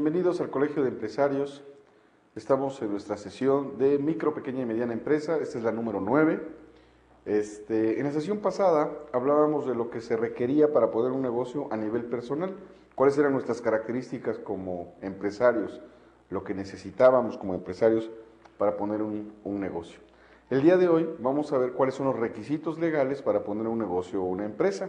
bienvenidos al Colegio de Empresarios. Estamos en nuestra sesión de micro, pequeña y mediana empresa. Esta es la número 9. En la sesión pasada hablábamos de lo que se requería para poner un negocio a nivel personal, cuáles eran nuestras características como empresarios, lo que necesitábamos como empresarios para poner un negocio. El día de hoy vamos a ver cuáles son los requisitos legales para poner un negocio o una empresa.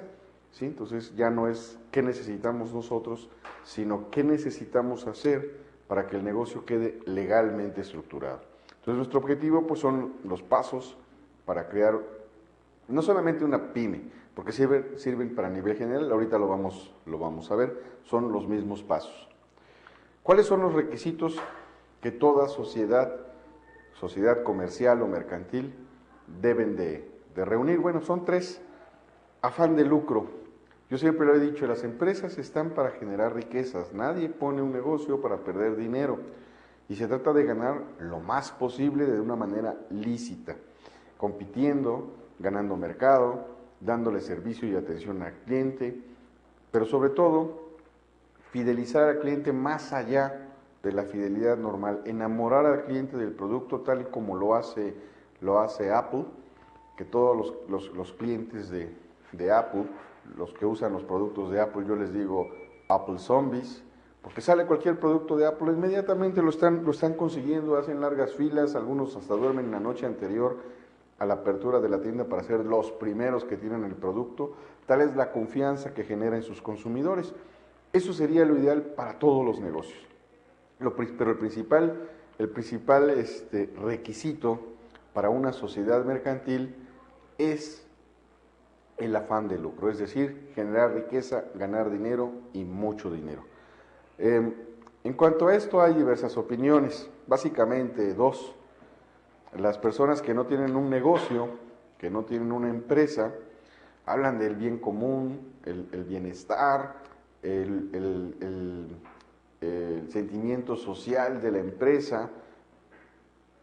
¿Sí? Entonces ya no es qué necesitamos nosotros, sino qué necesitamos hacer para que el negocio quede legalmente estructurado. Entonces nuestro objetivo pues son los pasos para crear no solamente una pyme, porque sirven para nivel general, ahorita lo vamos a ver, son los mismos pasos. ¿Cuáles son los requisitos que toda sociedad comercial o mercantil deben de reunir? Bueno, son 3. Afán de lucro. Yo siempre lo he dicho, las empresas están para generar riquezas. Nadie pone un negocio para perder dinero. Y se trata de ganar lo más posible de una manera lícita, compitiendo, ganando mercado, dándole servicio y atención al cliente, pero sobre todo, fidelizar al cliente más allá de la fidelidad normal, enamorar al cliente del producto tal y como lo hace Apple, que todos los clientes de Apple, los que usan los productos de Apple, yo les digo Apple Zombies, porque sale cualquier producto de Apple, inmediatamente lo están consiguiendo, hacen largas filas, algunos hasta duermen en la noche anterior a la apertura de la tienda para ser los primeros que tienen el producto. Tal es la confianza que genera en sus consumidores. Eso sería lo ideal para todos los negocios. Pero el principal requisito para una sociedad mercantil es el afán de lucro, es decir, generar riqueza, ganar dinero y mucho dinero. En cuanto a esto hay diversas opiniones, básicamente 2. Las personas que no tienen un negocio, que no tienen una empresa, hablan del bien común, el bienestar, el sentimiento social de la empresa,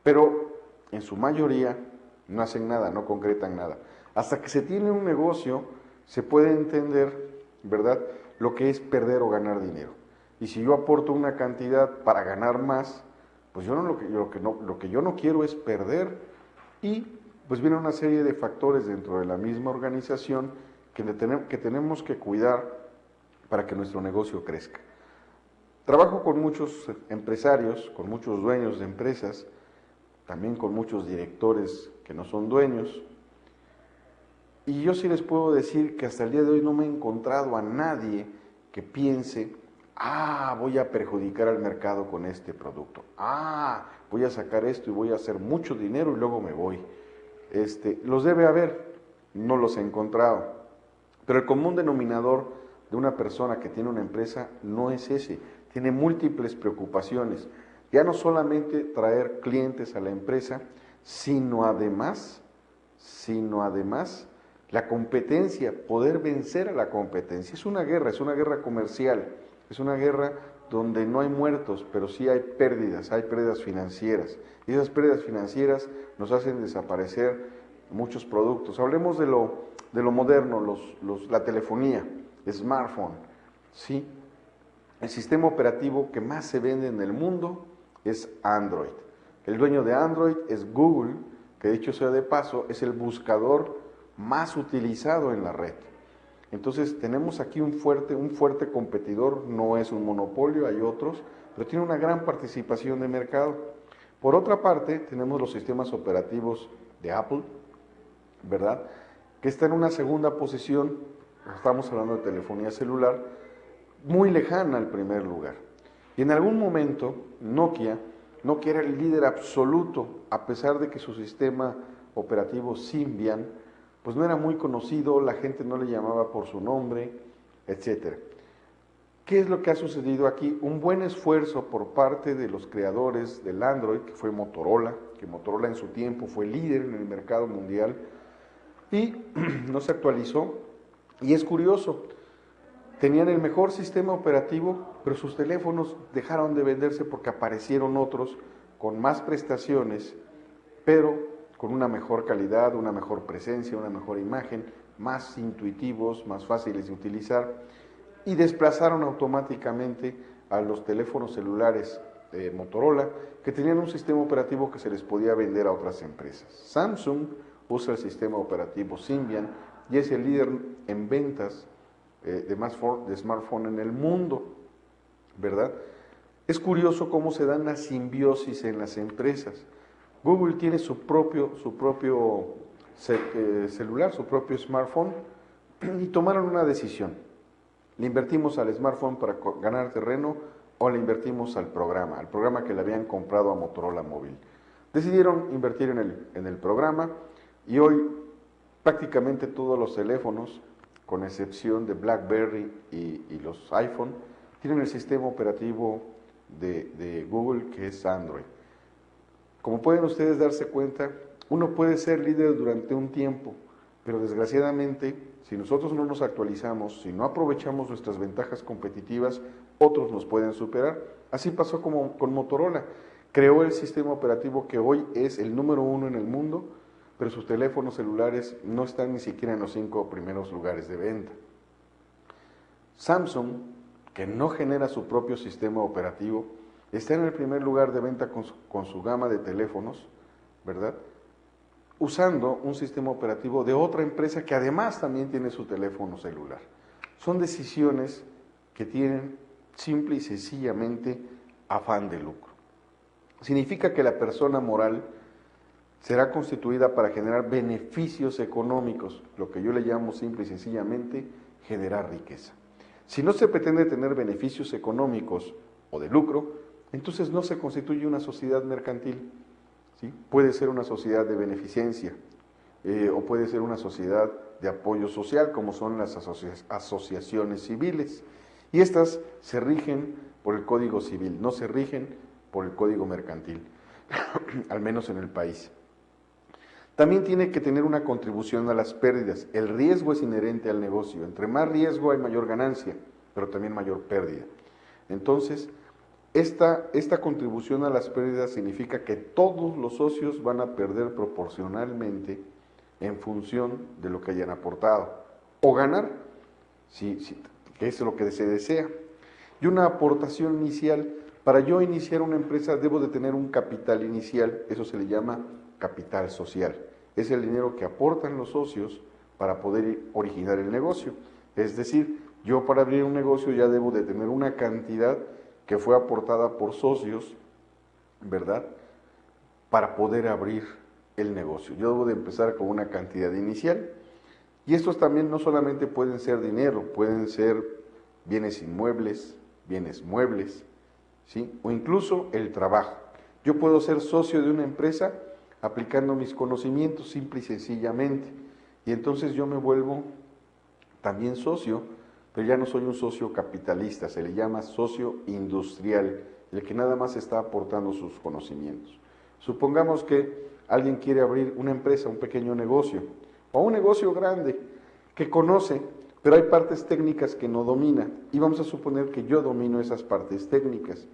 pero en su mayoría no hacen nada, no concretan nada. Hasta que se tiene un negocio, se puede entender, ¿verdad?, lo que es perder o ganar dinero. Y si yo aporto una cantidad para ganar más, pues lo que yo no quiero es perder. Y pues viene una serie de factores dentro de la misma organización que tenemos que cuidar para que nuestro negocio crezca. Trabajo con muchos empresarios, con muchos dueños de empresas, también con muchos directores que no son dueños. Y yo sí les puedo decir que hasta el día de hoy no me he encontrado a nadie que piense, voy a perjudicar al mercado con este producto, voy a sacar esto y voy a hacer mucho dinero y luego me voy. Los debe haber, no los he encontrado. Pero el común denominador de una persona que tiene una empresa no es ese, tiene múltiples preocupaciones. Ya no solamente traer clientes a la empresa, sino además la competencia, poder vencer a la competencia. Es una guerra comercial, es una guerra donde no hay muertos, pero sí hay pérdidas financieras. Y esas pérdidas financieras nos hacen desaparecer muchos productos. Hablemos de lo moderno, la telefonía, smartphone, ¿sí? El sistema operativo que más se vende en el mundo es Android. El dueño de Android es Google, que dicho sea de paso, es el buscador más utilizado en la red. Entonces tenemos aquí un fuerte competidor, no es un monopolio, hay otros, pero tiene una gran participación de mercado. Por otra parte, tenemos los sistemas operativos de Apple, ¿verdad?, que está en una segunda posición, estamos hablando de telefonía celular, muy lejana al primer lugar. Y en algún momento Nokia era el líder absoluto, a pesar de que su sistema operativo Symbian pues no era muy conocido, la gente no le llamaba por su nombre, etc. ¿Qué es lo que ha sucedido aquí? Un buen esfuerzo por parte de los creadores del Android, que fue Motorola, que Motorola en su tiempo fue líder en el mercado mundial, y no se actualizó. Y es curioso, tenían el mejor sistema operativo, pero sus teléfonos dejaron de venderse porque aparecieron otros con más prestaciones, pero con una mejor calidad, una mejor presencia, una mejor imagen, más intuitivos, más fáciles de utilizar, y desplazaron automáticamente a los teléfonos celulares Motorola, que tenían un sistema operativo que se les podía vender a otras empresas. Samsung usa el sistema operativo Symbian y es el líder en ventas de smartphone en el mundo, ¿verdad? Es curioso cómo se da la simbiosis en las empresas. Google tiene su propio celular, su propio smartphone, y tomaron una decisión. ¿Le invertimos al smartphone para ganar terreno o le invertimos al programa que le habían comprado a Motorola Móvil? Decidieron invertir en el programa y hoy prácticamente todos los teléfonos, con excepción de BlackBerry y los iPhone, tienen el sistema operativo de Google, que es Android. Como pueden ustedes darse cuenta, uno puede ser líder durante un tiempo, pero desgraciadamente, si nosotros no nos actualizamos, si no aprovechamos nuestras ventajas competitivas, otros nos pueden superar. Así pasó con Motorola. Creó el sistema operativo que hoy es el número 1 en el mundo, pero sus teléfonos celulares no están ni siquiera en los 5 primeros lugares de venta. Samsung, que no genera su propio sistema operativo, está en el primer lugar de venta con su gama de teléfonos, ¿verdad? Usando un sistema operativo de otra empresa que además también tiene su teléfono celular. Son decisiones que tienen simple y sencillamente afán de lucro. Significa que la persona moral será constituida para generar beneficios económicos, lo que yo le llamo simple y sencillamente generar riqueza. Si no se pretende tener beneficios económicos o de lucro, entonces no se constituye una sociedad mercantil, ¿sí? Puede ser una sociedad de beneficencia o puede ser una sociedad de apoyo social, como son las asociaciones civiles. Y estas se rigen por el Código Civil, no se rigen por el Código Mercantil, al menos en el país. También tiene que tener una contribución a las pérdidas. El riesgo es inherente al negocio. Entre más riesgo hay mayor ganancia, pero también mayor pérdida. Entonces, esta contribución a las pérdidas significa que todos los socios van a perder proporcionalmente en función de lo que hayan aportado. O ganar, que es lo que se desea. Y una aportación inicial. Para yo iniciar una empresa debo de tener un capital inicial, eso se le llama capital social. Es el dinero que aportan los socios para poder originar el negocio. Es decir, yo para abrir un negocio ya debo de tener una cantidad que fue aportada por socios, ¿verdad? Para poder abrir el negocio. Yo debo de empezar con una cantidad inicial. Y estos también no solamente pueden ser dinero, pueden ser bienes inmuebles, bienes muebles, ¿sí? O incluso el trabajo. Yo puedo ser socio de una empresa aplicando mis conocimientos simple y sencillamente. Y entonces yo me vuelvo también socio, pero ya no soy un socio capitalista, se le llama socio industrial, el que nada más está aportando sus conocimientos. Supongamos que alguien quiere abrir una empresa, un pequeño negocio, o un negocio grande, que conoce, pero hay partes técnicas que no domina, y vamos a suponer que yo domino esas partes técnicas.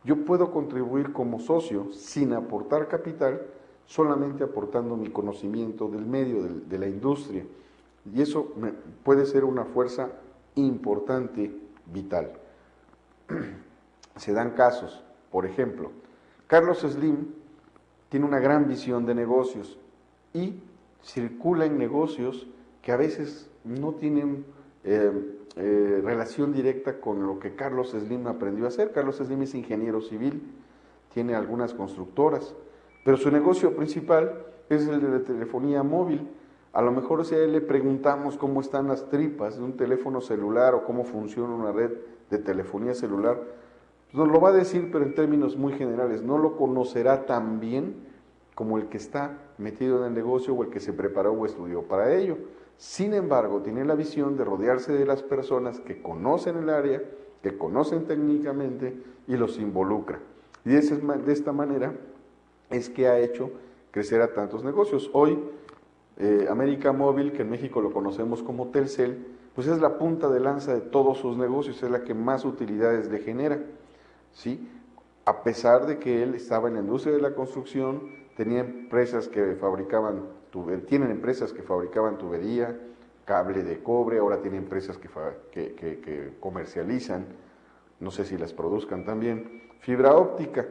Yo puedo contribuir como socio sin aportar capital, solamente aportando mi conocimiento del medio, de la industria. Y eso puede ser una fuerza importante, vital. Se dan casos, por ejemplo, Carlos Slim tiene una gran visión de negocios y circula en negocios que a veces no tienen relación directa con lo que Carlos Slim aprendió a hacer. Carlos Slim es ingeniero civil, tiene algunas constructoras, pero su negocio principal es el de la telefonía móvil. A lo mejor si a él le preguntamos cómo están las tripas de un teléfono celular o cómo funciona una red de telefonía celular, pues nos lo va a decir, pero en términos muy generales. No lo conocerá tan bien como el que está metido en el negocio o el que se preparó o estudió para ello. Sin embargo, tiene la visión de rodearse de las personas que conocen el área, que conocen técnicamente y los involucra. Y de esta manera es que ha hecho crecer a tantos negocios. Hoy, América Móvil, que en México lo conocemos como Telcel, pues es la punta de lanza de todos sus negocios, es la que más utilidades le genera, ¿sí? A pesar de que él estaba en la industria de la construcción, tenía empresas que tienen empresas que fabricaban tubería, cable de cobre, ahora tiene empresas que comercializan no sé si las produzcan también. Fibra óptica,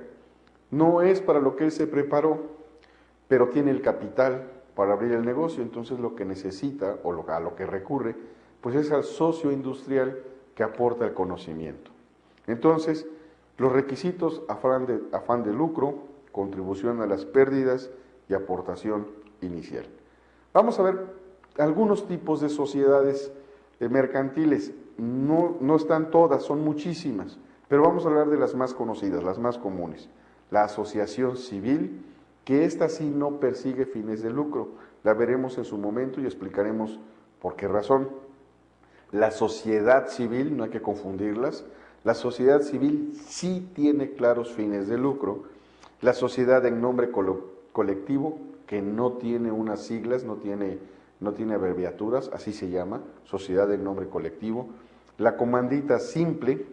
no es para lo que él se preparó, pero tiene el capital para abrir el negocio, entonces lo que necesita o a lo que recurre, pues es al socio industrial que aporta el conocimiento. Entonces, los requisitos: afán de lucro, contribución a las pérdidas y aportación inicial. Vamos a ver algunos tipos de sociedades mercantiles. No están todas, son muchísimas, pero vamos a hablar de las más conocidas, las más comunes. La asociación civil, que esta sí no persigue fines de lucro. La veremos en su momento y explicaremos por qué razón. La sociedad civil, no hay que confundirlas. La sociedad civil sí tiene claros fines de lucro. La sociedad en nombre colectivo, que no tiene unas siglas, no tiene abreviaturas, así se llama, sociedad en nombre colectivo. La comandita simple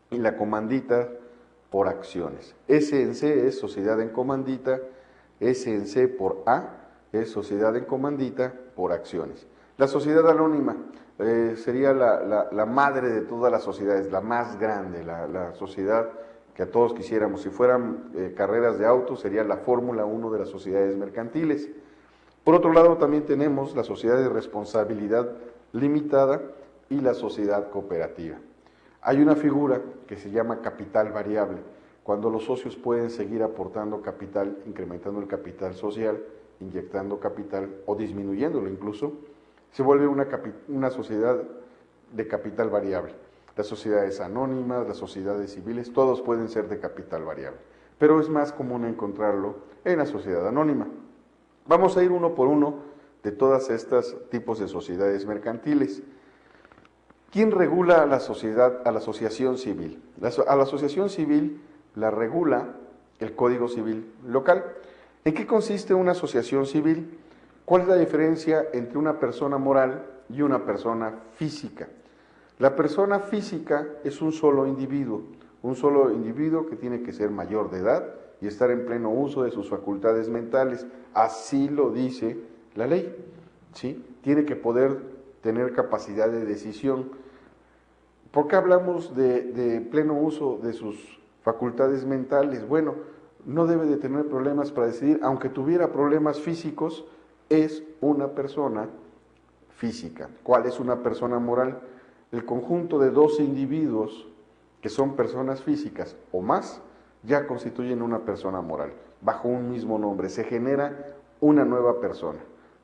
y la comandita por acciones. S en C es sociedad en comandita, S en C por A es sociedad en comandita por acciones. La sociedad anónima sería la madre de todas las sociedades, la más grande, la sociedad que a todos quisiéramos. Si fueran carreras de autos, sería la Fórmula 1 de las sociedades mercantiles. Por otro lado, también tenemos la sociedad de responsabilidad limitada y la sociedad cooperativa. Hay una figura que se llama capital variable, cuando los socios pueden seguir aportando capital, incrementando el capital social, inyectando capital o disminuyéndolo incluso, se vuelve una sociedad de capital variable. Las sociedades anónimas, las sociedades civiles, todos pueden ser de capital variable, pero es más común encontrarlo en la sociedad anónima. Vamos a ir uno por uno de todas estos tipos de sociedades mercantiles. ¿Quién regula a la asociación civil? A la asociación civil la regula el Código Civil local. ¿En qué consiste una asociación civil? ¿Cuál es la diferencia entre una persona moral y una persona física? La persona física es un solo individuo que tiene que ser mayor de edad y estar en pleno uso de sus facultades mentales. Así lo dice la ley, ¿sí? Tiene que poder tener capacidad de decisión. ¿Por qué hablamos de pleno uso de sus facultades mentales? Bueno, no debe de tener problemas para decidir, aunque tuviera problemas físicos, es una persona física. ¿Cuál es una persona moral? El conjunto de dos individuos que son personas físicas o más ya constituyen una persona moral. Bajo un mismo nombre se genera una nueva persona,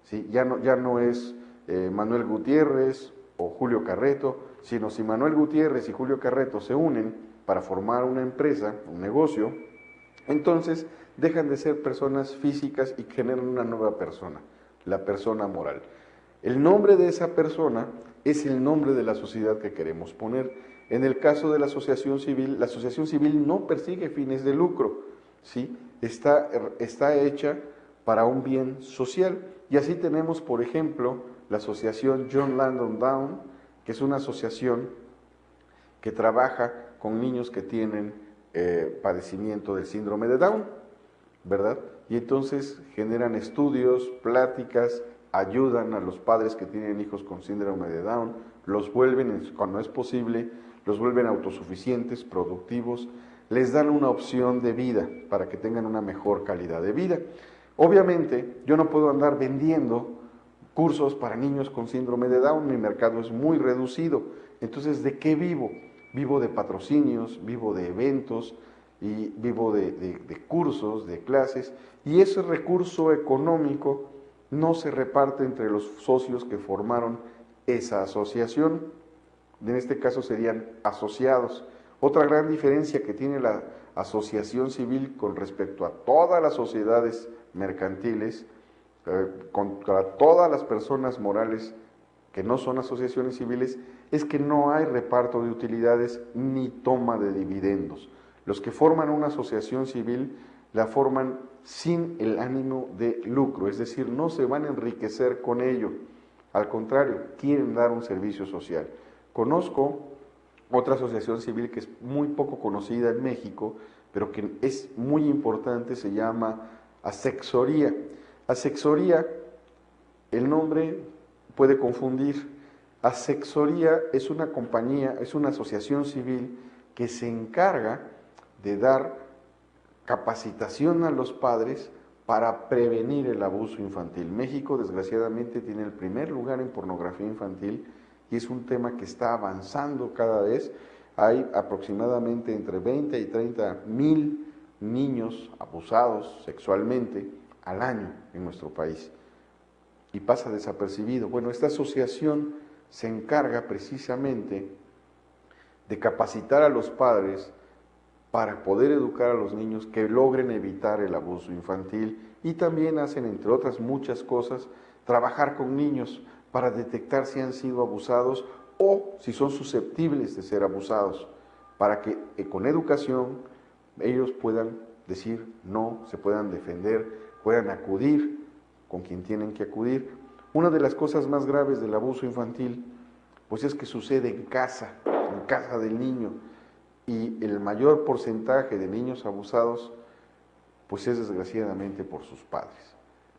¿sí? Ya no es Manuel Gutiérrez o Julio Carreto, sino si Manuel Gutiérrez y Julio Carreto se unen para formar una empresa, un negocio, entonces dejan de ser personas físicas y generan una nueva persona, la persona moral. El nombre de esa persona es el nombre de la sociedad que queremos poner. En el caso de la asociación civil no persigue fines de lucro, ¿sí? Está hecha para un bien social. Y así tenemos, por ejemplo, la asociación John Langdon Down, que es una asociación que trabaja con niños que tienen padecimiento del síndrome de Down, ¿verdad? Y entonces generan estudios, pláticas, ayudan a los padres que tienen hijos con síndrome de Down, los vuelven, cuando es posible, los vuelven autosuficientes, productivos, les dan una opción de vida para que tengan una mejor calidad de vida. Obviamente, yo no puedo andar vendiendo cursos para niños con síndrome de Down, mi mercado es muy reducido. Entonces, ¿de qué vivo? Vivo de patrocinios, vivo de eventos, y vivo de cursos, de clases, y ese recurso económico no se reparte entre los socios que formaron esa asociación. En este caso serían asociados. Otra gran diferencia que tiene la asociación civil con respecto a todas las sociedades mercantiles, contra todas las personas morales que no son asociaciones civiles, es que no hay reparto de utilidades ni toma de dividendos. Los que forman una asociación civil la forman sin el ánimo de lucro, es decir, no se van a enriquecer con ello, al contrario, quieren dar un servicio social. Conozco otra asociación civil que es muy poco conocida en México, pero que es muy importante, se llama Asexoría. Asexoría, el nombre puede confundir. Asexoría es una compañía, es una asociación civil que se encarga de dar capacitación a los padres para prevenir el abuso infantil. México, desgraciadamente, tiene el primer lugar en pornografía infantil y es un tema que está avanzando cada vez. Hay aproximadamente entre 20 y 30 mil niños abusados sexualmente al año en nuestro país y pasa desapercibido. Bueno, esta asociación se encarga precisamente de capacitar a los padres para poder educar a los niños que logren evitar el abuso infantil y también hacen, entre otras muchas cosas, trabajar con niños para detectar si han sido abusados o si son susceptibles de ser abusados, para que con educación ellos puedan decir no, se puedan defender, puedan acudir con quien tienen que acudir. Una de las cosas más graves del abuso infantil, pues es que sucede en casa del niño, y el mayor porcentaje de niños abusados, pues es desgraciadamente por sus padres,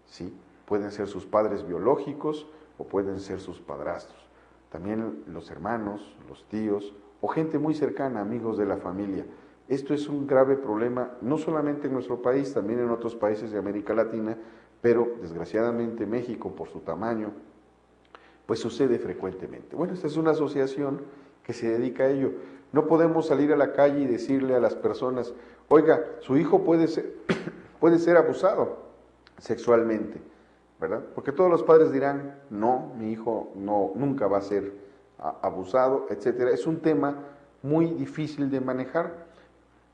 ¿sí? Pueden ser sus padres biológicos o pueden ser sus padrastros, también los hermanos, los tíos o gente muy cercana, amigos de la familia. Esto es un grave problema, no solamente en nuestro país, también en otros países de América Latina, pero desgraciadamente México, por su tamaño, pues sucede frecuentemente. Bueno, esta es una asociación que se dedica a ello. No podemos salir a la calle y decirle a las personas, oiga, su hijo puede ser abusado sexualmente, ¿verdad? Porque todos los padres dirán, no, mi hijo no, nunca va a ser abusado, etcétera. Es un tema muy difícil de manejar.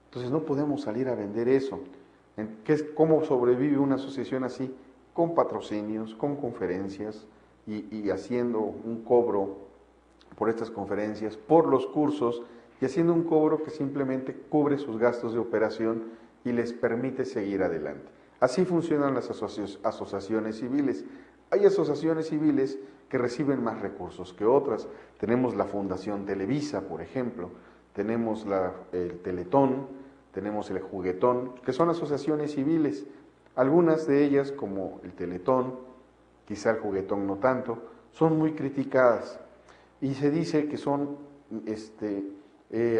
Entonces no podemos salir a vender eso. ¿Cómo sobrevive una asociación así? Con patrocinios, con conferencias y haciendo un cobro por estas conferencias, por los cursos y haciendo un cobro que simplemente cubre sus gastos de operación y les permite seguir adelante. Así funcionan las asociaciones civiles. Hay asociaciones civiles que reciben más recursos que otras. Tenemos la Fundación Televisa, por ejemplo, tenemos el Teletón, tenemos el Juguetón, que son asociaciones civiles. Algunas de ellas, como el Teletón, quizá el Juguetón no tanto, son muy criticadas y se dice que son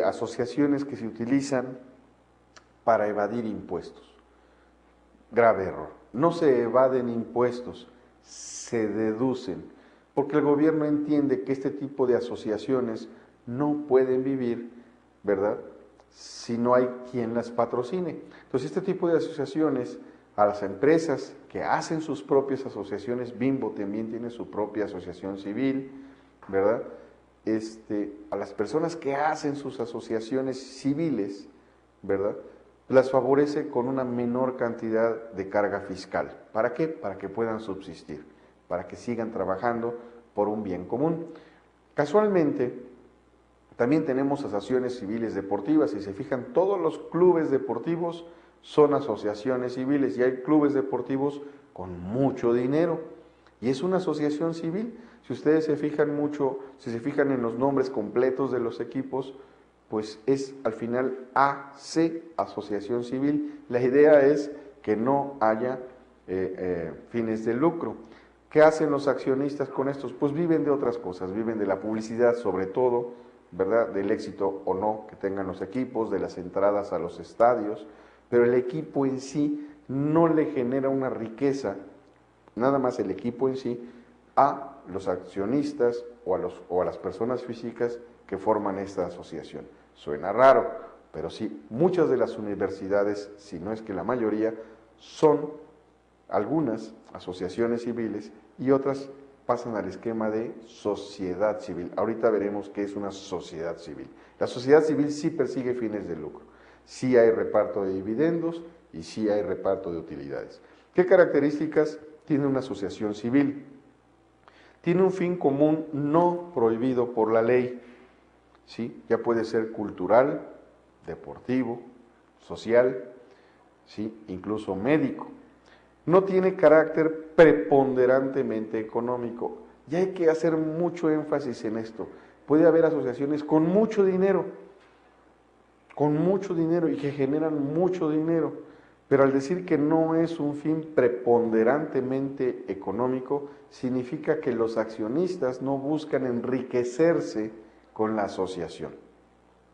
asociaciones que se utilizan para evadir impuestos. Grave error. No se evaden impuestos, se deducen, porque el gobierno entiende que este tipo de asociaciones no pueden vivir, ¿verdad?, si no hay quien las patrocine. Entonces, este tipo de asociaciones, a las empresas que hacen sus propias asociaciones, Bimbo también tiene su propia asociación civil, ¿verdad?, a las personas que hacen sus asociaciones civiles, ¿verdad?, las favorece con una menor cantidad de carga fiscal. ¿Para qué? Para que puedan subsistir, para que sigan trabajando por un bien común. Casualmente, también tenemos asociaciones civiles deportivas. Si se fijan, todos los clubes deportivos son asociaciones civiles y hay clubes deportivos con mucho dinero y es una asociación civil. Si ustedes se fijan mucho, si se fijan en los nombres completos de los equipos, pues es al final AC, Asociación Civil. La idea es que no haya fines de lucro. ¿Qué hacen los accionistas con estos? Pues viven de otras cosas, viven de la publicidad sobre todo, ¿verdad?, del éxito o no que tengan los equipos, de las entradas a los estadios, pero el equipo en sí no le genera una riqueza, nada más el equipo en sí, a los accionistas o a las personas físicas que forman esta asociación. Suena raro, pero sí, muchas de las universidades, si no es que la mayoría, son algunas asociaciones civiles y otras pasan al esquema de sociedad civil. Ahorita veremos qué es una sociedad civil. La sociedad civil sí persigue fines de lucro, sí hay reparto de dividendos y sí hay reparto de utilidades. ¿Qué características tiene una asociación civil? Tiene un fin común no prohibido por la ley, ¿sí? Ya puede ser cultural, deportivo, social, ¿sí?, incluso médico. No tiene carácter preponderantemente económico. Y hay que hacer mucho énfasis en esto. Puede haber asociaciones con mucho dinero y que generan mucho dinero, pero al decir que no es un fin preponderantemente económico, significa que los accionistas no buscan enriquecerse con la asociación.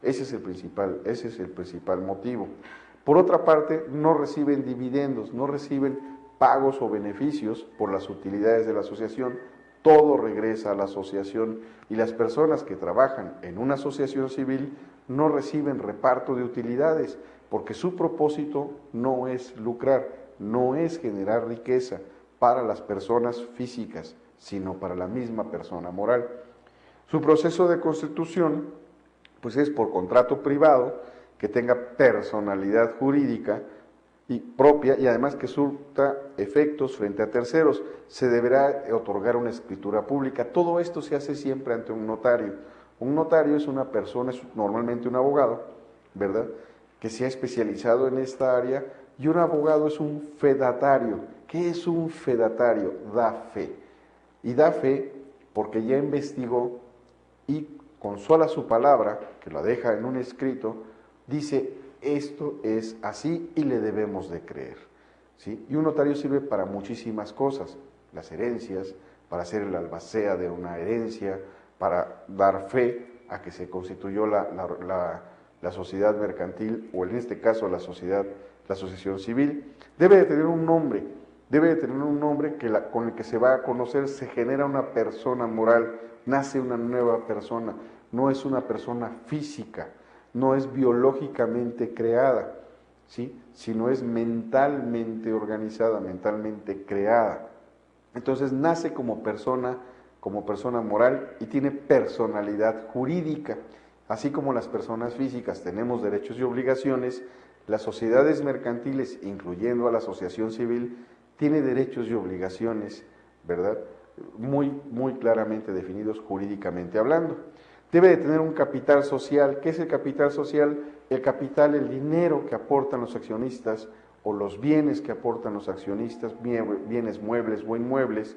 Ese es el principal motivo. Por otra parte, no reciben dividendos, no reciben pagos o beneficios por las utilidades de la asociación. Todo regresa a la asociación y las personas que trabajan en una asociación civil no reciben reparto de utilidades porque su propósito no es lucrar, no es generar riqueza para las personas físicas, sino para la misma persona moral. Su proceso de constitución pues es por contrato privado, que tenga personalidad jurídica y propia y además que surta efectos frente a terceros. Se deberá otorgar una escritura pública. Todo esto se hace siempre ante un notario. Un notario es una persona, es normalmente un abogado, ¿verdad?, que se ha especializado en esta área, y un abogado es un fedatario. ¿Qué es un fedatario? Da fe. Y da fe porque ya investigó y con sola su palabra, que la deja en un escrito, dice, esto es así y le debemos de creer, ¿sí? Y un notario sirve para muchísimas cosas, las herencias, para hacer el albacea de una herencia, para dar fe a que se constituyó la sociedad mercantil, o en este caso la asociación civil. Debe de tener un nombre, con el que se va a conocer, se genera una persona moral, nace una nueva persona, no es una persona física, no es biológicamente creada, ¿sí?, sino es mentalmente organizada, mentalmente creada. Entonces nace como persona moral y tiene personalidad jurídica. Así como las personas físicas tenemos derechos y obligaciones, las sociedades mercantiles, incluyendo a la asociación civil, tiene derechos y obligaciones, ¿verdad?, muy claramente definidos jurídicamente hablando. Debe de tener un capital social. ¿Qué es el capital social? El capital, el dinero que aportan los accionistas o los bienes que aportan los accionistas, bienes muebles o inmuebles,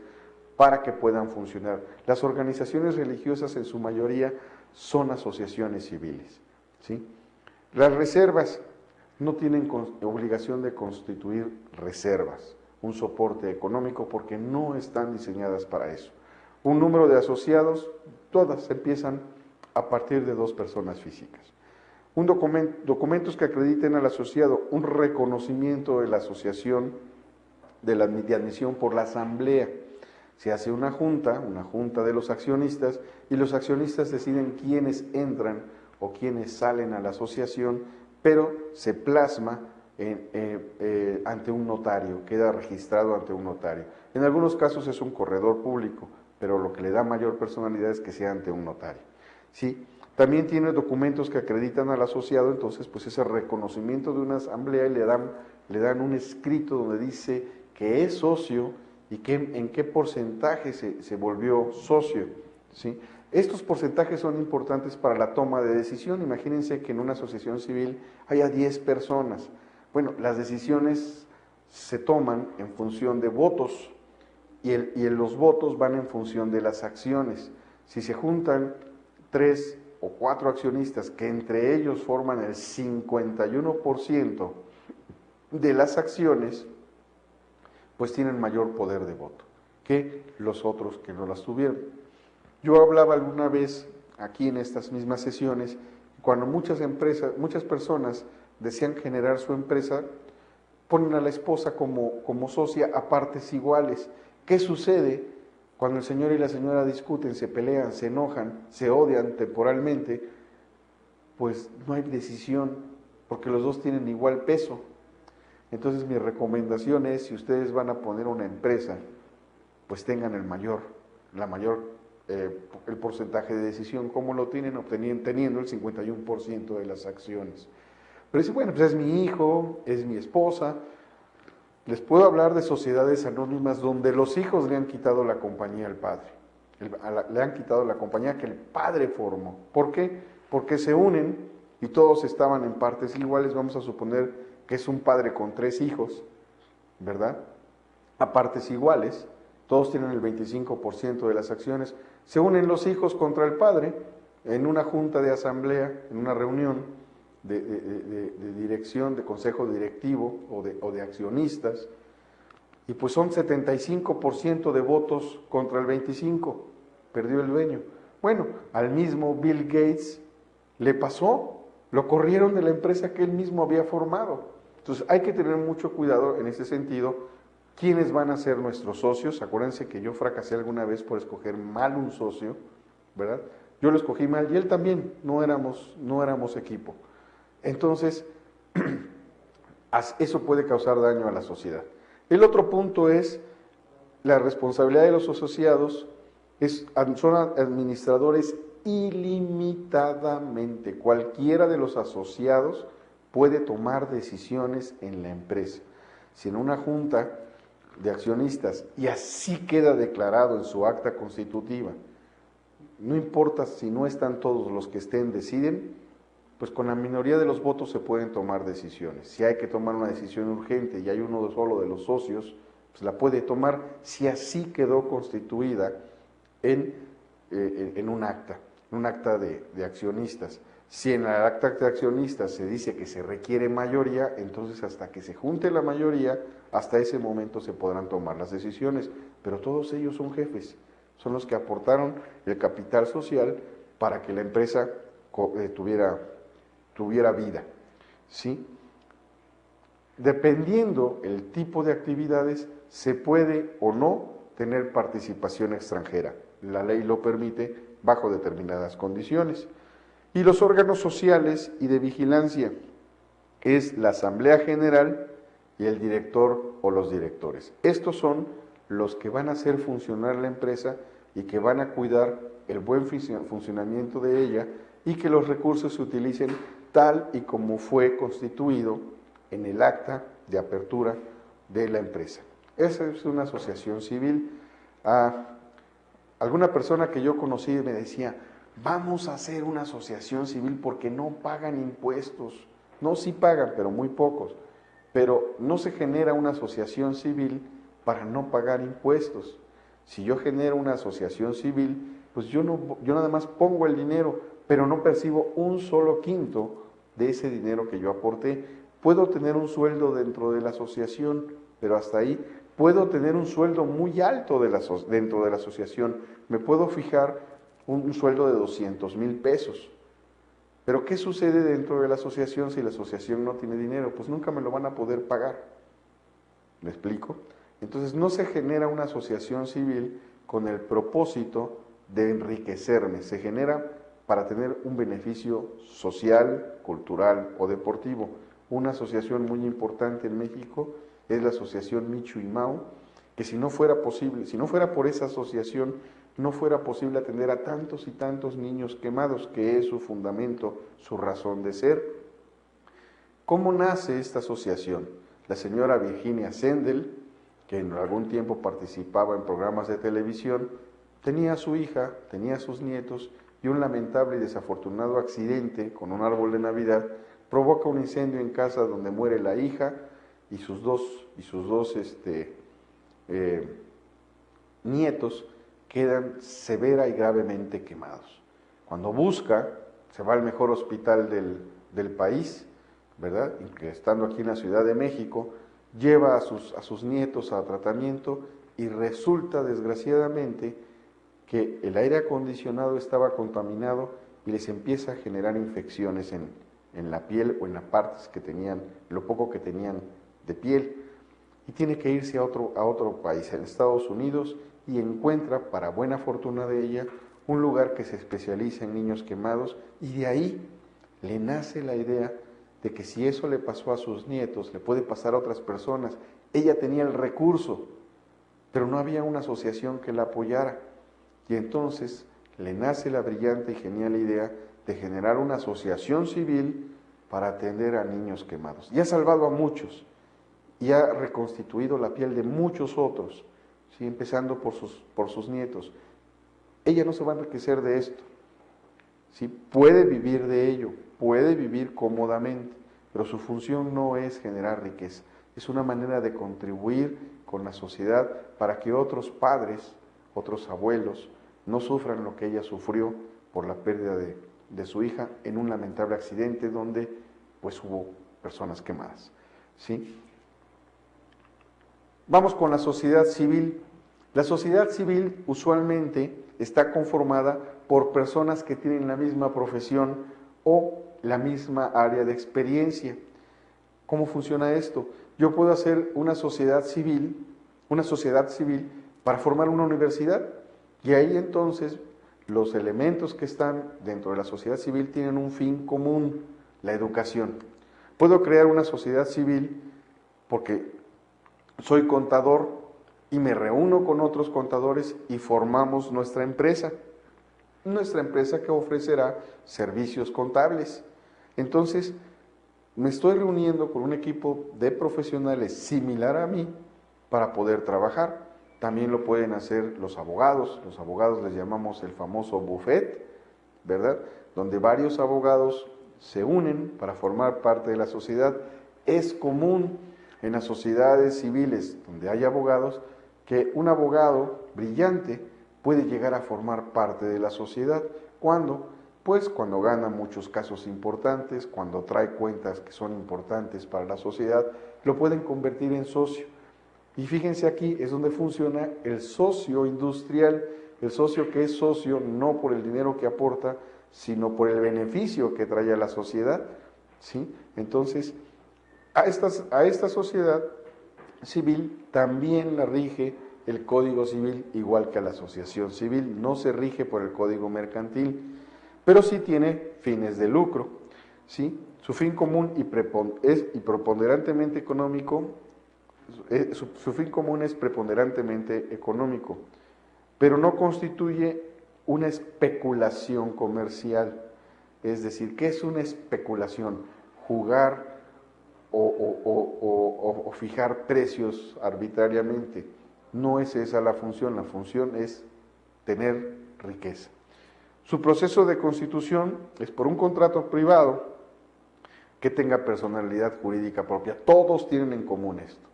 para que puedan funcionar. Las organizaciones religiosas en su mayoría son asociaciones civiles, ¿sí? Las reservas no tienen obligación de constituir reservas, un soporte económico, porque no están diseñadas para eso. Un número de asociados, todas empiezan a partir de 2 personas físicas. Documentos que acrediten al asociado, un reconocimiento de la asociación de admisión por la asamblea. Se hace una junta de los accionistas, y los accionistas deciden quiénes entran o quiénes salen a la asociación, pero se plasma ante un notario, queda registrado ante un notario. En algunos casos es un corredor público, pero lo que le da mayor personalidad es que sea ante un notario, ¿sí? También tiene documentos que acreditan al asociado, entonces pues ese reconocimiento de una asamblea, y le dan un escrito donde dice que es socio y en qué porcentaje se volvió socio, ¿sí? Estos porcentajes son importantes para la toma de decisión. Imagínense que en una asociación civil haya 10 personas. Bueno, las decisiones se toman en función de votos, y los votos van en función de las acciones. Si se juntan 3 o 4 accionistas que entre ellos forman el 51% de las acciones, pues tienen mayor poder de voto que los otros que no las tuvieron. Yo hablaba alguna vez aquí en estas mismas sesiones, cuando muchas personas desean generar su empresa, ponen a la esposa como socia a partes iguales. ¿Qué sucede cuando el señor y la señora discuten, se pelean, se enojan, se odian temporalmente? Pues no hay decisión, porque los dos tienen igual peso. Entonces mi recomendación es, si ustedes van a poner una empresa, pues tengan el porcentaje de decisión, como lo tienen, teniendo el 51% de las acciones. Pero dice, bueno, pues es mi hijo, es mi esposa. Les puedo hablar de sociedades anónimas donde los hijos le han quitado la compañía al padre, le han quitado la compañía que el padre formó. ¿Por qué? Porque se unen y todos estaban en partes iguales. Vamos a suponer que es un padre con 3 hijos, ¿verdad?, a partes iguales, todos tienen el 25% de las acciones. Se unen los hijos contra el padre en una junta de asamblea, en una reunión de dirección, de consejo directivo o de accionistas, y pues son 75% de votos contra el 25%, perdió el dueño. Bueno, al mismo Bill Gates le pasó, lo corrieron de la empresa que él mismo había formado. Entonces hay que tener mucho cuidado en ese sentido. ¿Quiénes van a ser nuestros socios? Acuérdense que yo fracasé alguna vez por escoger mal un socio, ¿verdad? Yo lo escogí mal y él también, no éramos equipo. Entonces, eso puede causar daño a la sociedad. El otro punto es la responsabilidad de los asociados, son administradores ilimitadamente. Cualquiera de los asociados puede tomar decisiones en la empresa. Si en una junta de accionistas, y así queda declarado en su acta constitutiva, no importa si no están todos los que estén, deciden, pues con la minoría de los votos se pueden tomar decisiones. Si hay que tomar una decisión urgente y hay uno solo de los socios, pues la puede tomar si así quedó constituida en un acta de accionistas. Si en el acta de accionistas se dice que se requiere mayoría, entonces hasta que se junte la mayoría, hasta ese momento se podrán tomar las decisiones. Pero todos ellos son jefes, son los que aportaron el capital social para que la empresa tuviera vida, ¿sí? Dependiendo el tipo de actividades, se puede o no tener participación extranjera. La ley lo permite bajo determinadas condiciones. Y los órganos sociales y de vigilancia es la Asamblea General y el director o los directores. Estos son los que van a hacer funcionar la empresa y que van a cuidar el buen funcionamiento de ella y que los recursos se utilicen tal y como fue constituido en el acta de apertura de la empresa. Esa es una asociación civil. Alguna persona que yo conocí me decía, vamos a hacer una asociación civil porque no pagan impuestos. No, sí pagan, pero muy pocos. Pero no se genera una asociación civil para no pagar impuestos. Si yo genero una asociación civil, pues yo nada más pongo el dinero, pero no percibo un solo quinto de ese dinero que yo aporté. Puedo tener un sueldo dentro de la asociación, pero hasta ahí. Puedo tener un sueldo muy alto dentro de la asociación. Me puedo fijar un sueldo de 200,000 pesos. Pero ¿qué sucede dentro de la asociación si la asociación no tiene dinero? Pues nunca me lo van a poder pagar. ¿Me explico? Entonces no se genera una asociación civil con el propósito de enriquecerme. Se genera para tener un beneficio social, cultural o deportivo. Una asociación muy importante en México es la asociación Michu y Mau, que si no fuera por esa asociación, no fuera posible atender a tantos y tantos niños quemados, que es su fundamento, su razón de ser. ¿Cómo nace esta asociación? La señora Virginia Sendel, que en algún tiempo participaba en programas de televisión, tenía a su hija, tenía a sus nietos, y un lamentable y desafortunado accidente con un árbol de Navidad provoca un incendio en casa donde muere la hija y sus dos nietos quedan severa y gravemente quemados. Cuando busca, se va al mejor hospital del país, ¿verdad? Y que estando aquí en la Ciudad de México, lleva a sus nietos a tratamiento y resulta, desgraciadamente, que el aire acondicionado estaba contaminado y les empieza a generar infecciones en la piel o en las partes que tenían, lo poco que tenían de piel, y tiene que irse a otro país, en Estados Unidos, y encuentra, para buena fortuna de ella, un lugar que se especializa en niños quemados, y de ahí le nace la idea de que si eso le pasó a sus nietos, le puede pasar a otras personas. Ella tenía el recurso, pero no había una asociación que la apoyara, y entonces le nace la brillante y genial idea de generar una asociación civil para atender a niños quemados. Y ha salvado a muchos, y ha reconstituido la piel de muchos otros, ¿sí? Empezando por sus nietos. Ella no se va a enriquecer de esto, ¿sí? Puede vivir de ello, puede vivir cómodamente, pero su función no es generar riqueza, es una manera de contribuir con la sociedad para que otros padres, otros abuelos, no sufran lo que ella sufrió por la pérdida de su hija en un lamentable accidente donde pues hubo personas quemadas, ¿sí? Vamos con la sociedad civil. La sociedad civil usualmente está conformada por personas que tienen la misma profesión o la misma área de experiencia. ¿Cómo funciona esto? Yo puedo hacer una sociedad civil para formar una universidad, y ahí entonces los elementos que están dentro de la sociedad civil tienen un fin común, la educación. Puedo crear una sociedad civil porque soy contador y me reúno con otros contadores y formamos nuestra empresa que ofrecerá servicios contables. Entonces, me estoy reuniendo con un equipo de profesionales similar a mí para poder trabajar. También lo pueden hacer los abogados les llamamos el famoso buffet, ¿verdad? Donde varios abogados se unen para formar parte de la sociedad. Es común en las sociedades civiles donde hay abogados que un abogado brillante puede llegar a formar parte de la sociedad. ¿Cuándo? Pues cuando gana muchos casos importantes, cuando trae cuentas que son importantes para la sociedad, lo pueden convertir en socio. Y fíjense, aquí es donde funciona el socio industrial, el socio que es socio no por el dinero que aporta, sino por el beneficio que trae a la sociedad, ¿sí? Entonces, a esta sociedad civil también la rige el Código Civil, igual que a la asociación civil. No se rige por el Código Mercantil, pero sí tiene fines de lucro, ¿sí? Su fin común y preponderantemente económico, su fin común es preponderantemente económico, pero no constituye una especulación comercial. Es decir, ¿qué es una especulación? Jugar o fijar precios arbitrariamente. No es esa la función es tener riqueza. Su proceso de constitución es por un contrato privado que tenga personalidad jurídica propia. Todos tienen en común esto.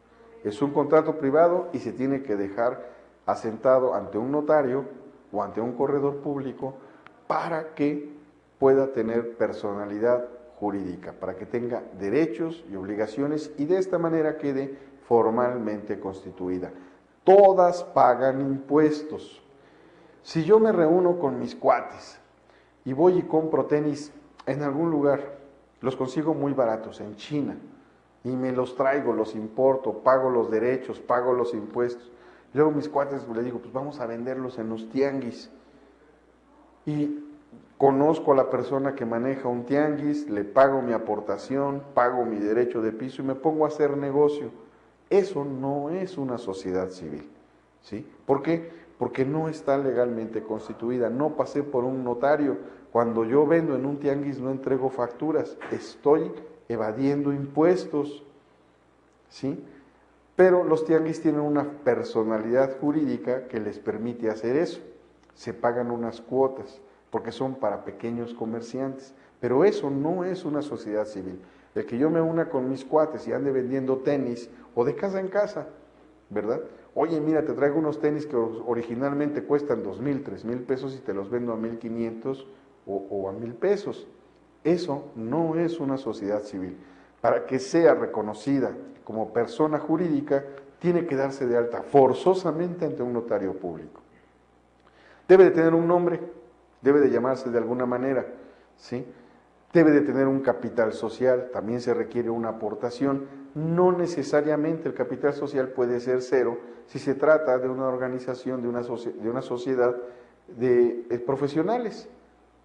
Es un contrato privado y se tiene que dejar asentado ante un notario o ante un corredor público para que pueda tener personalidad jurídica, para que tenga derechos y obligaciones y de esta manera quede formalmente constituida. Todas pagan impuestos. Si yo me reúno con mis cuates y voy y compro tenis en algún lugar, los consigo muy baratos, en China, y me los traigo, los importo, pago los derechos, pago los impuestos. Luego mis cuates le digo, pues vamos a venderlos en los tianguis. Y conozco a la persona que maneja un tianguis, le pago mi aportación, pago mi derecho de piso y me pongo a hacer negocio. Eso no es una sociedad civil, ¿sí? ¿Por qué? Porque no está legalmente constituida, no pasé por un notario. Cuando yo vendo en un tianguis no entrego facturas, estoy evadiendo impuestos, ¿sí? Pero los tianguis tienen una personalidad jurídica que les permite hacer eso. Se pagan unas cuotas porque son para pequeños comerciantes, pero eso no es una sociedad civil. El que yo me una con mis cuates y ande vendiendo tenis o de casa en casa, ¿verdad? Oye, mira, te traigo unos tenis que originalmente cuestan 2,000, 3,000 pesos y te los vendo a 1,500 o a 1,000 pesos. Eso no es una sociedad civil. Para que sea reconocida como persona jurídica, tiene que darse de alta forzosamente ante un notario público. Debe de tener un nombre, debe de llamarse de alguna manera, ¿sí? Debe de tener un capital social, también se requiere una aportación. No necesariamente el capital social puede ser cero si se trata de una organización, de una sociedad de profesionales,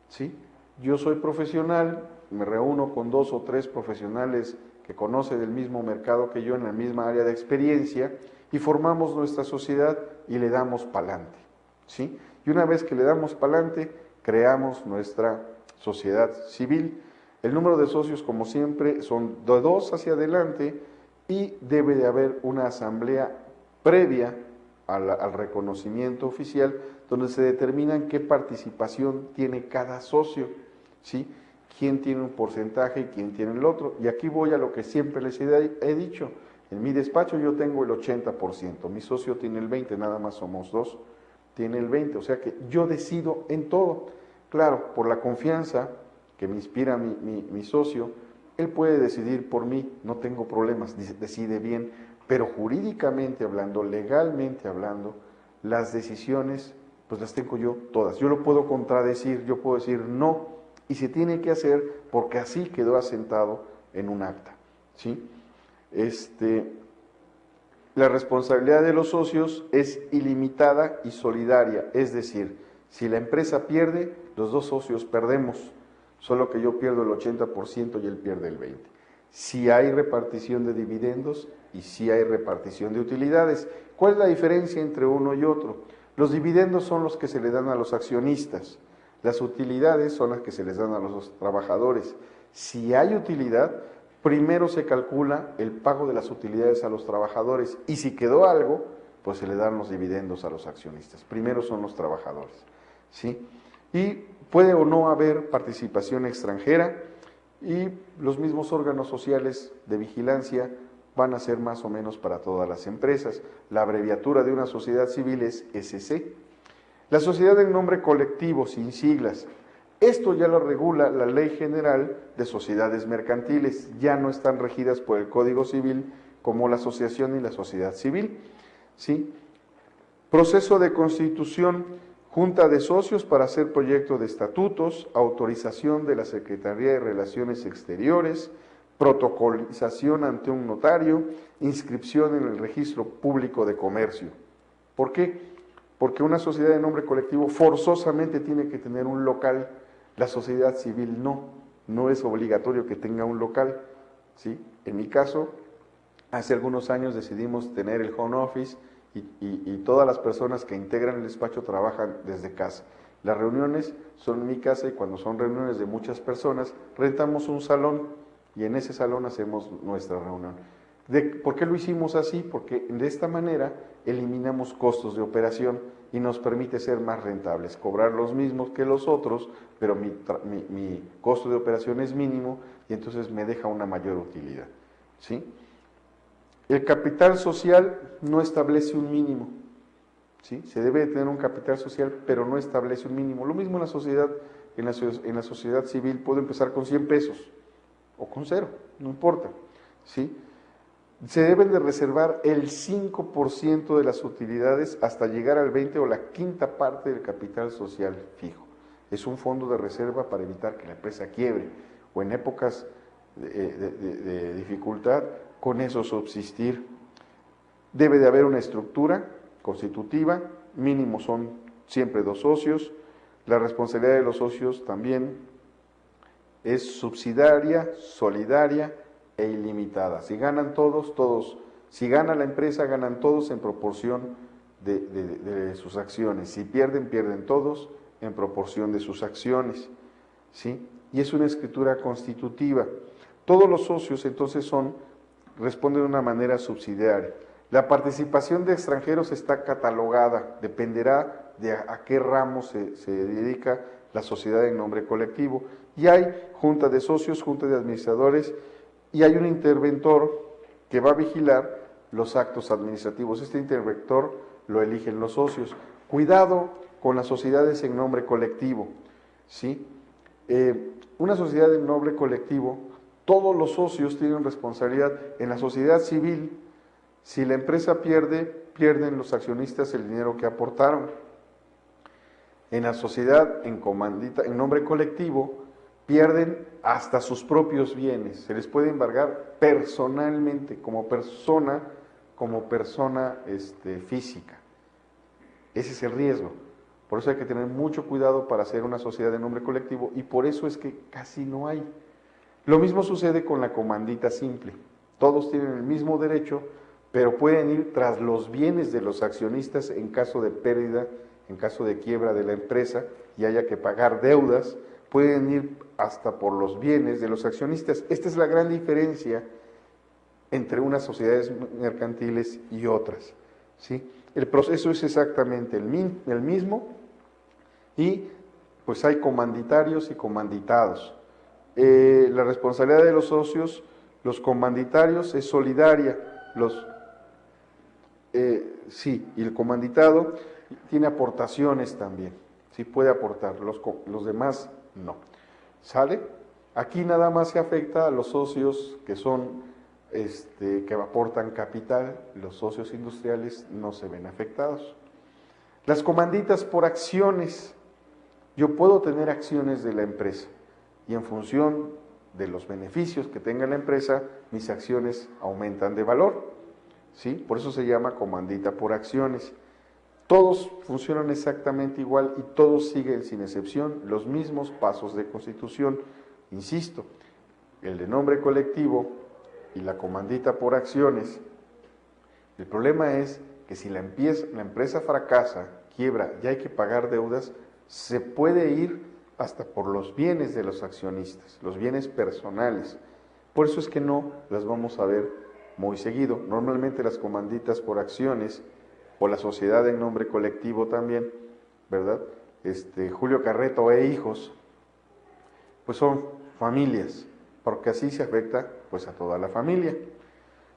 ¿sí? Yo soy profesional, me reúno con 2 o 3 profesionales que conocen del mismo mercado que yo en la misma área de experiencia y formamos nuestra sociedad y le damos pa'lante, ¿sí? Y una vez que le damos pa'lante, creamos nuestra sociedad civil. El número de socios, como siempre, son de 2 hacia adelante y debe de haber una asamblea previa al reconocimiento oficial donde se determinan qué participación tiene cada socio, ¿sí? Quién tiene un porcentaje y quién tiene el otro. Y aquí voy a lo que siempre les he dicho. En mi despacho yo tengo el 80%, mi socio tiene el 20%, nada más somos 2, tiene el 20%, o sea que yo decido en todo. Claro, por la confianza que me inspira mi socio, él puede decidir por mí, no tengo problemas, decide bien, pero jurídicamente hablando, legalmente hablando, las decisiones pues las tengo yo todas. Yo lo puedo contradecir, yo puedo decir no, y se tiene que hacer porque así quedó asentado en un acta, ¿sí? La responsabilidad de los socios es ilimitada y solidaria, es decir, si la empresa pierde, los dos socios perdemos, solo que yo pierdo el 80% y él pierde el 20%. Si hay repartición de dividendos y si hay repartición de utilidades. ¿Cuál es la diferencia entre uno y otro? Los dividendos son los que se le dan a los accionistas, las utilidades son las que se les dan a los trabajadores. Si hay utilidad, primero se calcula el pago de las utilidades a los trabajadores y si quedó algo, pues se le dan los dividendos a los accionistas. Primero son los trabajadores, ¿sí? Y puede o no haber participación extranjera y los mismos órganos sociales de vigilancia van a ser más o menos para todas las empresas. La abreviatura de una sociedad civil es SC. La sociedad en nombre colectivo, sin siglas. Esto ya lo regula la Ley General de Sociedades Mercantiles. Ya no están regidas por el Código Civil como la asociación y la sociedad civil, ¿sí? Proceso de constitución, junta de socios para hacer proyecto de estatutos, autorización de la Secretaría de Relaciones Exteriores, protocolización ante un notario, inscripción en el Registro Público de Comercio. ¿Por qué? Porque una sociedad de nombre colectivo forzosamente tiene que tener un local, la sociedad civil no es obligatorio que tenga un local, ¿sí? En mi caso, hace algunos años decidimos tener el home office y todas las personas que integran el despacho trabajan desde casa. Las reuniones son en mi casa y cuando son reuniones de muchas personas, rentamos un salón y en ese salón hacemos nuestra reunión. ¿Por qué lo hicimos así? Porque de esta manera eliminamos costos de operación y nos permite ser más rentables, cobrar los mismos que los otros, pero mi costo de operación es mínimo y entonces me deja una mayor utilidad, ¿sí? El capital social no establece un mínimo, ¿sí? Se debe de tener un capital social, pero no establece un mínimo. Lo mismo en la sociedad, en la sociedad civil puedo empezar con 100 pesos o con 0, no importa, ¿sí? Se deben de reservar el 5% de las utilidades hasta llegar al 20% o la quinta parte del capital social fijo. Es un fondo de reserva para evitar que la empresa quiebre o en épocas de dificultad con eso subsistir. Debe de haber una estructura constitutiva, mínimo son siempre 2 socios. La responsabilidad de los socios también es subsidiaria, solidaria e ilimitada. Si ganan todos, todos. Si gana la empresa, ganan todos en proporción de sus acciones. Si pierden, pierden todos en proporción de sus acciones, ¿sí? Y es una escritura constitutiva. Todos los socios entonces responden de una manera subsidiaria. La participación de extranjeros está catalogada, dependerá de a qué ramo se dedica la sociedad en nombre colectivo. Y hay junta de socios, junta de administradores y hay un interventor que va a vigilar los actos administrativos. Este interventor lo eligen los socios. Cuidado con las sociedades en nombre colectivo, ¿sí? Una sociedad en nombre colectivo, todos los socios tienen responsabilidad. En la sociedad civil, si la empresa pierde, pierden los accionistas el dinero que aportaron. En la sociedad en nombre colectivo, pierden hasta sus propios bienes, se les puede embargar personalmente, como persona física. Ese es el riesgo. Por eso hay que tener mucho cuidado para hacer una sociedad de nombre colectivo y por eso es que casi no hay. Lo mismo sucede con la comandita simple. Todos tienen el mismo derecho, pero pueden ir tras los bienes de los accionistas en caso de pérdida, en caso de quiebra de la empresa y haya que pagar deudas, pueden ir hasta por los bienes de los accionistas. Esta es la gran diferencia entre unas sociedades mercantiles y otras, ¿sí? El proceso es exactamente el mismo y pues hay comanditarios y comanditados. La responsabilidad de los socios, los comanditarios es solidaria, sí, y el comanditado tiene aportaciones también, sí puede aportar, los demás no. ¿Sale? Aquí nada más se afecta a los socios que son, que aportan capital, los socios industriales no se ven afectados. Las comanditas por acciones, yo puedo tener acciones de la empresa, y en función de los beneficios que tenga la empresa, mis acciones aumentan de valor, ¿sí? Por eso se llama comandita por acciones. Todos funcionan exactamente igual y todos siguen sin excepción los mismos pasos de constitución. Insisto, el de nombre colectivo y la comandita por acciones. El problema es que si la empresa fracasa, quiebra y hay que pagar deudas, se puede ir hasta por los bienes de los accionistas, los bienes personales. Por eso es que no las vamos a ver muy seguido. Normalmente las comanditas por acciones o la sociedad en nombre colectivo también, ¿verdad? Julio Carreto e hijos, pues son familias, porque así se afecta pues a toda la familia.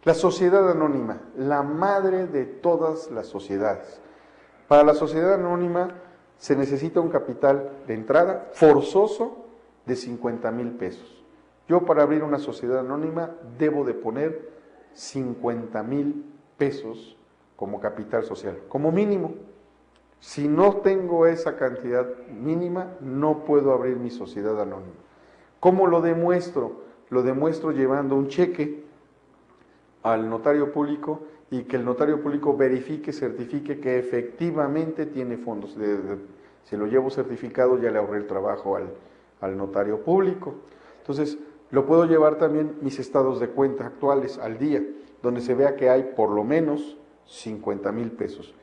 La sociedad anónima, la madre de todas las sociedades. Para la sociedad anónima se necesita un capital de entrada forzoso de 50,000 pesos. Yo para abrir una sociedad anónima debo de poner 50,000 pesos como capital social, como mínimo. Si no tengo esa cantidad mínima, no puedo abrir mi sociedad anónima. ¿Cómo lo demuestro? Lo demuestro llevando un cheque al notario público y que el notario público verifique, certifique que efectivamente tiene fondos. Si lo llevo certificado, ya le ahorré el trabajo al notario público. Entonces, lo puedo llevar también mis estados de cuenta actuales al día, donde se vea que hay por lo menos 50,000 pesos.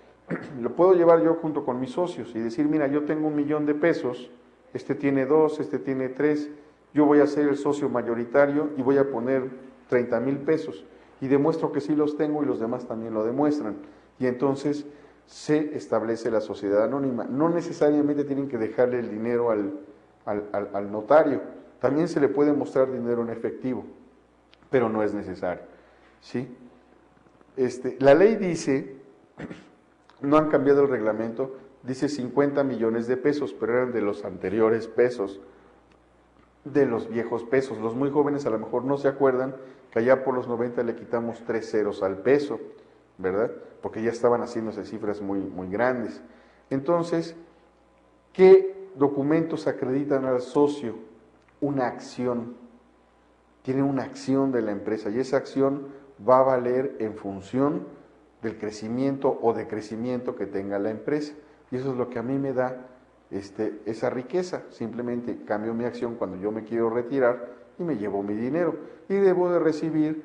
Lo puedo llevar yo junto con mis socios y decir, mira, yo tengo 1,000,000 de pesos, este tiene 2, este tiene 3, yo voy a ser el socio mayoritario y voy a poner 30,000 pesos. Y demuestro que sí los tengo y los demás también lo demuestran. Y entonces se establece la sociedad anónima. No necesariamente tienen que dejarle el dinero al notario. También se le puede mostrar dinero en efectivo, pero no es necesario, ¿sí? La ley dice, no han cambiado el reglamento, dice 50 millones de pesos, pero eran de los anteriores pesos, de los viejos pesos. Los muy jóvenes a lo mejor no se acuerdan que allá por los 90 le quitamos 3 ceros al peso, ¿verdad? Porque ya estaban haciéndose cifras muy, muy grandes. Entonces, ¿qué documentos acreditan al socio? Una acción. Tiene una acción de la empresa y esa acción va a valer en función del crecimiento o decrecimiento que tenga la empresa. Y eso es lo que a mí me da esa riqueza. Simplemente cambio mi acción cuando yo me quiero retirar y me llevo mi dinero. Y debo de recibir,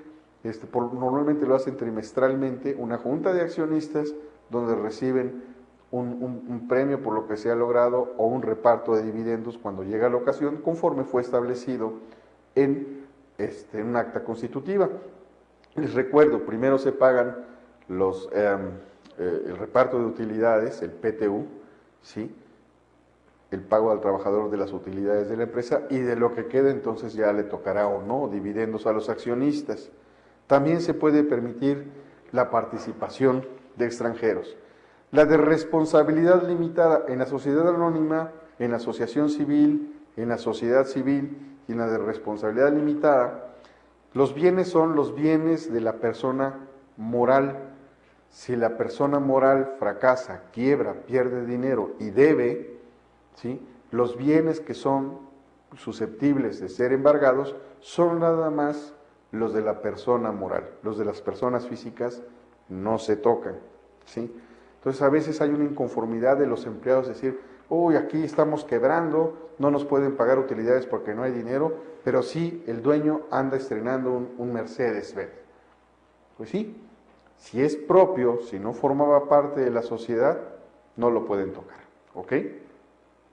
normalmente lo hacen trimestralmente, una junta de accionistas donde reciben un premio por lo que se ha logrado o un reparto de dividendos cuando llega la ocasión, conforme fue establecido en un acta constitutiva. Les recuerdo, primero se pagan el reparto de utilidades, el PTU, ¿sí? El pago al trabajador de las utilidades de la empresa y de lo que quede entonces ya le tocará o no dividendos a los accionistas. También se puede permitir la participación de extranjeros. La de responsabilidad limitada en la sociedad anónima, en la asociación civil, en la sociedad civil y en la de responsabilidad limitada, los bienes son los bienes de la persona moral. Si la persona moral fracasa, quiebra, pierde dinero y debe, ¿sí?, los bienes que son susceptibles de ser embargados son nada más los de la persona moral. Los de las personas físicas no se tocan, ¿sí? Entonces a veces hay una inconformidad de los empleados, decir, uy, aquí estamos quebrando, no nos pueden pagar utilidades porque no hay dinero, pero sí el dueño anda estrenando un Mercedes-Benz. Pues sí, si es propio, si no formaba parte de la sociedad, no lo pueden tocar, ¿ok?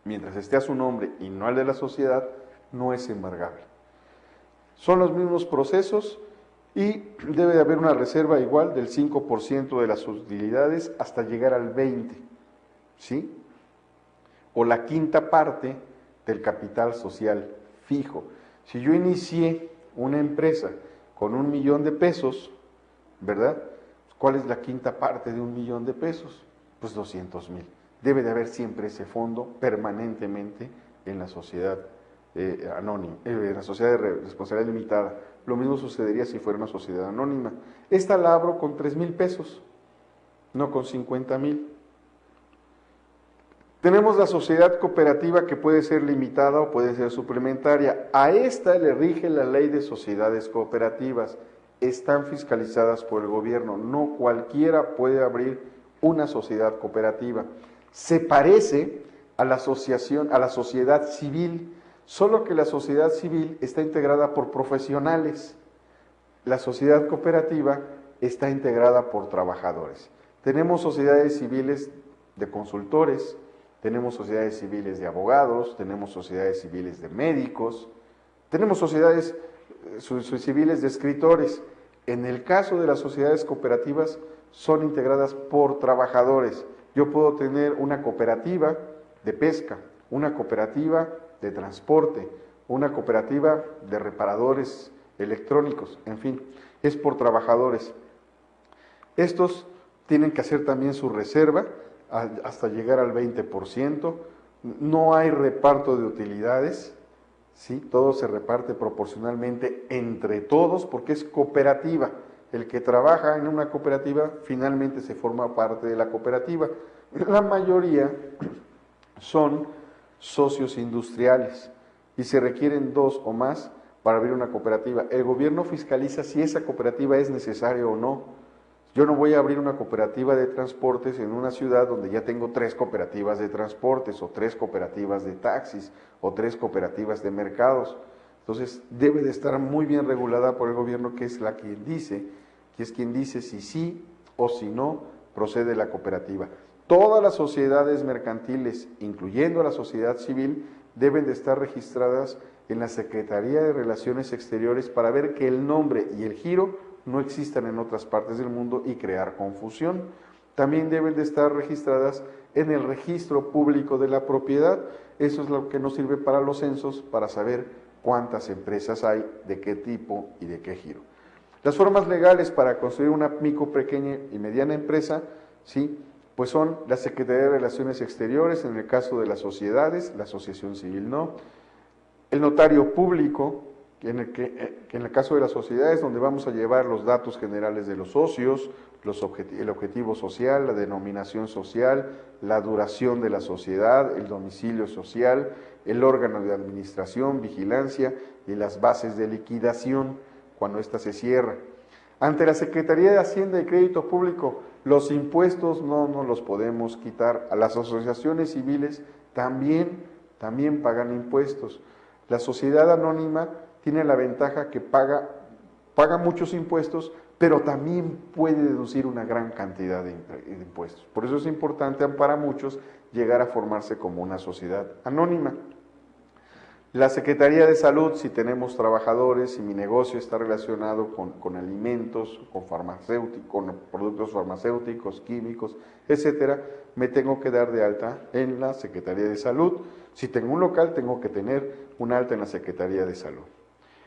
Mientras esté a su nombre y no al de la sociedad, no es embargable. Son los mismos procesos y debe de haber una reserva igual del 5% de las utilidades hasta llegar al 20%, ¿sí? O la quinta parte del capital social fijo. Si yo inicié una empresa con 1,000,000 de pesos, ¿verdad? ¿Cuál es la quinta parte de 1,000,000 de pesos? Pues 200,000. Debe de haber siempre ese fondo permanentemente en la sociedad anónima, en la sociedad de responsabilidad limitada. Lo mismo sucedería si fuera una sociedad anónima. Esta la abro con 3,000 pesos, no con 50,000. Tenemos la sociedad cooperativa que puede ser limitada o puede ser suplementaria. A esta le rige la ley de sociedades cooperativas. Están fiscalizadas por el gobierno. No cualquiera puede abrir una sociedad cooperativa. Se parece a la asociación, a la sociedad civil, solo que la sociedad civil está integrada por profesionales. La sociedad cooperativa está integrada por trabajadores. Tenemos sociedades civiles de consultores, tenemos sociedades civiles de abogados, tenemos sociedades civiles de médicos, tenemos sociedades civiles de escritores. En el caso de las sociedades cooperativas, son integradas por trabajadores. Yo puedo tener una cooperativa de pesca, una cooperativa de transporte, una cooperativa de reparadores electrónicos, en fin, es por trabajadores. Estos tienen que hacer también su reserva hasta llegar al 20%, no hay reparto de utilidades, ¿sí? Todo se reparte proporcionalmente entre todos porque es cooperativa. El que trabaja en una cooperativa finalmente se forma parte de la cooperativa. La mayoría son socios industriales y se requieren 2 o más para abrir una cooperativa. El gobierno fiscaliza si esa cooperativa es necesaria o no. Yo no voy a abrir una cooperativa de transportes en una ciudad donde ya tengo 3 cooperativas de transportes o 3 cooperativas de taxis o 3 cooperativas de mercados. Entonces debe de estar muy bien regulada por el gobierno, que es quien dice si sí o si no procede la cooperativa. Todas las sociedades mercantiles, incluyendo la sociedad civil, deben de estar registradas en la Secretaría de Relaciones Exteriores para ver que el nombre y el giro no existan en otras partes del mundo y crear confusión. También deben de estar registradas en el registro público de la propiedad. Eso es lo que nos sirve para los censos, para saber cuántas empresas hay, de qué tipo y de qué giro. Las formas legales para construir una micro, pequeña y mediana empresa, ¿sí?, pues son la Secretaría de Relaciones Exteriores, en el caso de las sociedades, la asociación civil no, el notario público, en el caso de las sociedades, donde vamos a llevar los datos generales de los socios, el objetivo social, la denominación social, la duración de la sociedad, el domicilio social, el órgano de administración, vigilancia y las bases de liquidación cuando ésta se cierra. Ante la Secretaría de Hacienda y Crédito Público, los impuestos no nos los podemos quitar. A las asociaciones civiles también pagan impuestos. La sociedad anónima tiene la ventaja que paga muchos impuestos, pero también puede deducir una gran cantidad de impuestos. Por eso es importante para muchos llegar a formarse como una sociedad anónima. La Secretaría de Salud, si tenemos trabajadores, si mi negocio está relacionado con alimentos, con productos farmacéuticos, químicos, etcétera, me tengo que dar de alta en la Secretaría de Salud. Si tengo un local, tengo que tener un alta en la Secretaría de Salud.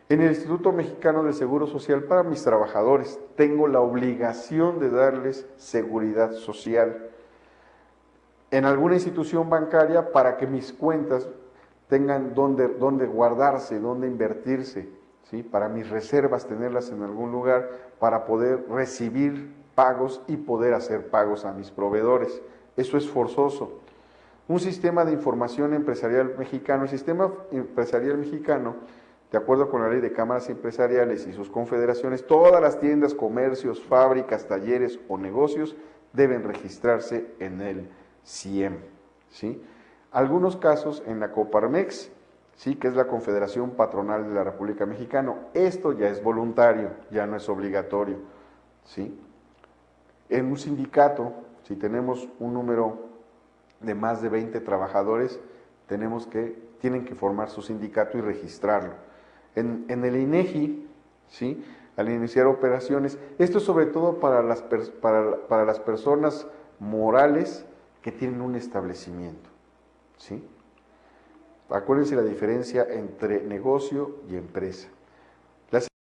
En el Instituto Mexicano del Seguro Social, para mis trabajadores, tengo la obligación de darles seguridad social. En alguna institución bancaria, para que mis cuentas tengan dónde guardarse, dónde invertirse, ¿sí?, para mis reservas tenerlas en algún lugar, para poder recibir pagos y poder hacer pagos a mis proveedores. Eso es forzoso. Un sistema de información empresarial mexicano. El sistema empresarial mexicano, de acuerdo con la ley de cámaras empresariales y sus confederaciones, todas las tiendas, comercios, fábricas, talleres o negocios deben registrarse en el CIEM, ¿sí? Algunos casos en la Coparmex, ¿sí?, que es la Confederación Patronal de la República Mexicana, esto ya es voluntario, ya no es obligatorio, ¿sí? En un sindicato, si tenemos un número de más de 20 trabajadores, tienen que formar su sindicato y registrarlo. En el INEGI, ¿sí?, al iniciar operaciones, esto es sobre todo para las personas morales que tienen un establecimiento, ¿sí? Acuérdense la diferencia entre negocio y empresa.